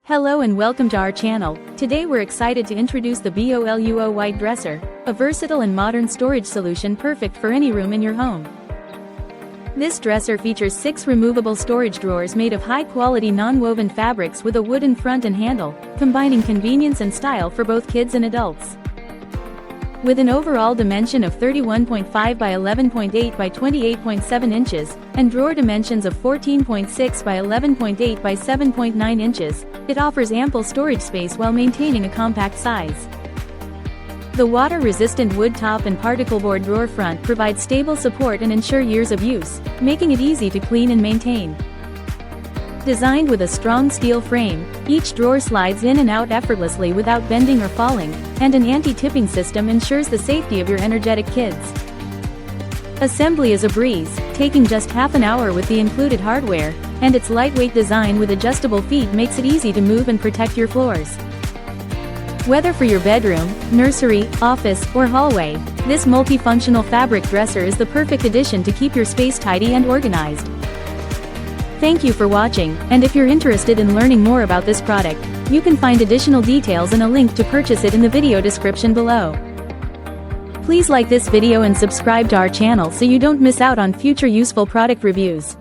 Hello and welcome to our channel. Today we're excited to introduce the BOLUO White Dresser, a versatile and modern storage solution perfect for any room in your home. This dresser features 6 removable storage drawers made of high-quality non-woven fabrics with a wooden front and handle, combining convenience and style for both kids and adults. With an overall dimension of 31.5 by 11.8 by 28.7 inches, and drawer dimensions of 14.6 by 11.8 by 7.9 inches, it offers ample storage space while maintaining a compact size. The water-resistant wood top and particleboard drawer front provide stable support and ensure years of use, making it easy to clean and maintain. Designed with a strong steel frame, each drawer slides in and out effortlessly without bending or falling, and an anti-tipping system ensures the safety of your energetic kids. Assembly is a breeze, taking just half an hour with the included hardware, and its lightweight design with adjustable feet makes it easy to move and protect your floors. Whether for your bedroom, nursery, office, or hallway, this multifunctional fabric dresser is the perfect addition to keep your space tidy and organized. Thank you for watching, and if you're interested in learning more about this product, you can find additional details and a link to purchase it in the video description below. Please like this video and subscribe to our channel so you don't miss out on future useful product reviews.